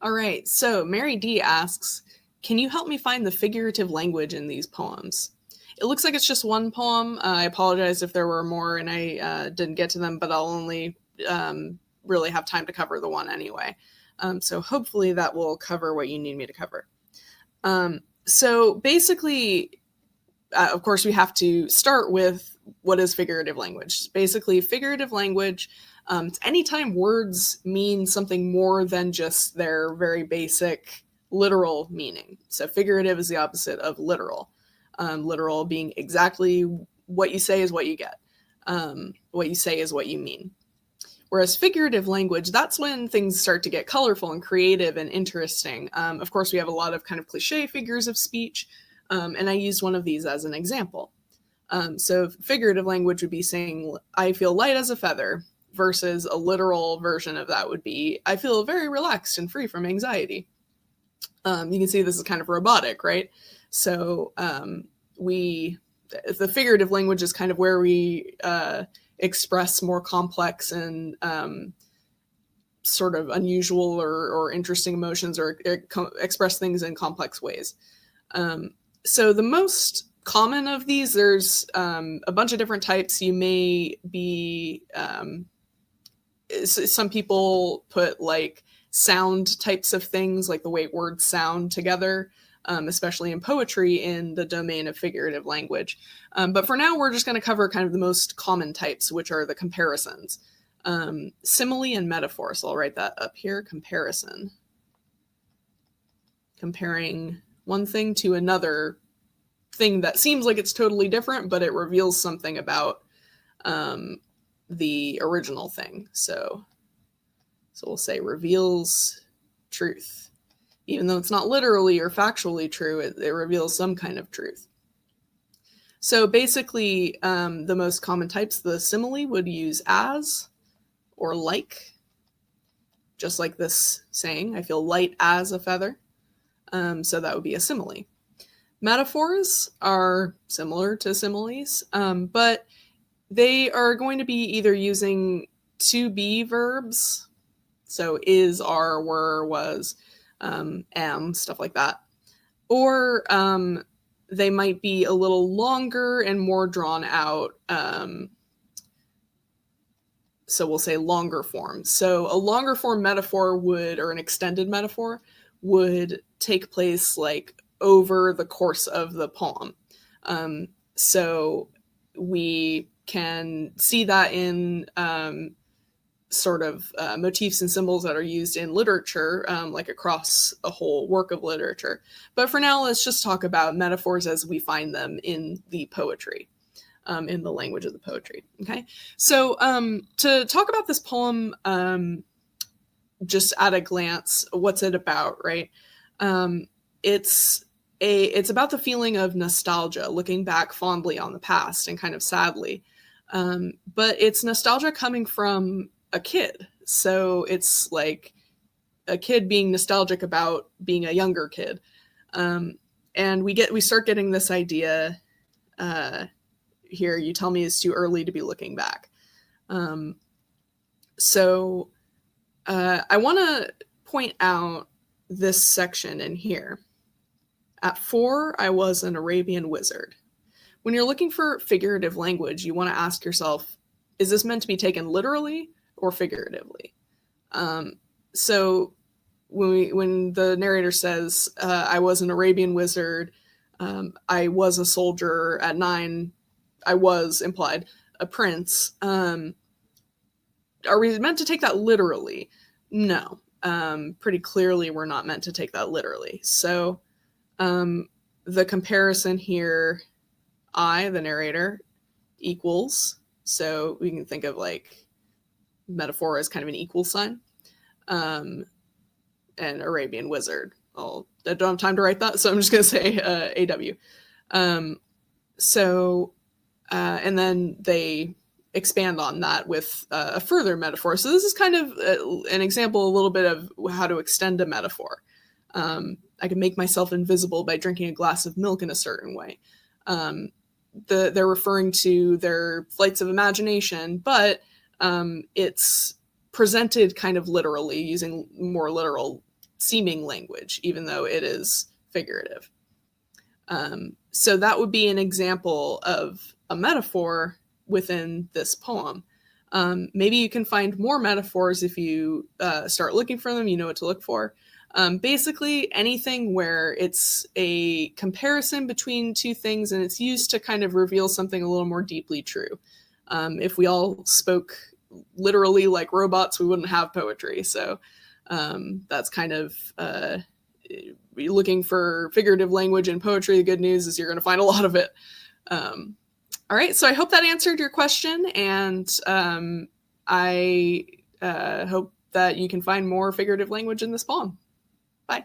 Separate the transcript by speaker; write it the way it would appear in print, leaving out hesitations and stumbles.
Speaker 1: All right, so Mary D asks, can you help me find the figurative language in these poems? It looks like it's just one poem. I apologize if there were more and I didn't get to them, but I'll only really have time to cover the one anyway. So hopefully that will cover what you need me to cover. So basically, of course, we have to start with what is figurative language. Basically, figurative language, it's anytime words mean something more than just their very basic literal meaning. So figurative is the opposite of literal. Literal being exactly what you say is what you get. What you say is what you mean. Whereas figurative language, that's when things start to get colorful and creative and interesting. Of course, we have a lot of kind of cliche figures of speech, and I used one of these as an example. So figurative language would be saying, I feel light as a feather, versus a literal version of that would be, I feel very relaxed and free from anxiety. You can see this is kind of robotic, right? So the figurative language is kind of where we express more complex and sort of unusual or interesting emotions, or express things in complex ways. So the most common of these, there's a bunch of different types. You may be, some people put like sound types of things, like the way words sound together, especially in poetry, in the domain of figurative language. But for now, we're just going to cover kind of the most common types, which are the comparisons. Simile and metaphor. So I'll write that up here. Comparison. Comparing one thing to another thing that seems like it's totally different, but it reveals something about the original thing. So we'll say reveals truth. Even though it's not literally or factually true, it reveals some kind of truth. So basically, the most common types, the simile would use as or like, just like this saying, I feel light as a feather. So that would be a simile. Metaphors are similar to similes, but they are going to be either using to be verbs, so is, are, were, was, am, stuff like that, or they might be a little longer and more drawn out. So we'll say longer form. So a longer form metaphor would, or an extended metaphor, would take place like over the course of the poem. So we can see that in sort of motifs and symbols that are used in literature, like across a whole work of literature. But for now, let's just talk about metaphors as we find them in the poetry, in the language of the poetry. Okay, so to talk about this poem, just at a glance, what's it about, right? It's about the feeling of nostalgia, looking back fondly on the past and kind of sadly. But it's nostalgia coming from a kid. So it's like a kid being nostalgic about being a younger kid. And we start getting this idea here. You tell me it's too early to be looking back. So I want to point out this section in here. At 4, I was an Arabian wizard. When you're looking for figurative language, you want to ask yourself, is this meant to be taken literally or figuratively? So when the narrator says, I was an Arabian wizard, I was a soldier, at 9, I was, implied, a prince, are we meant to take that literally? No. Pretty clearly we're not meant to take that literally. So the comparison here, I, the narrator, equals, so we can think of like metaphor as kind of an equal sign, and Arabian wizard. I don't have time to write that, so I'm just going to say AW. And then they expand on that with a further metaphor. So this is kind of an example, a little bit of how to extend a metaphor. I can make myself invisible by drinking a glass of milk in a certain way. They're referring to their flights of imagination, but it's presented kind of literally, using more literal seeming language, even though it is figurative. So that would be an example of a metaphor within this poem. Maybe you can find more metaphors if you start looking for them, you know what to look for. Basically, anything where it's a comparison between two things and it's used to kind of reveal something a little more deeply true. If we all spoke literally like robots, we wouldn't have poetry. So that's kind of looking for figurative language in poetry. The good news is you're going to find a lot of it. All right, so I hope that answered your question, and I hope that you can find more figurative language in this poem. Bye.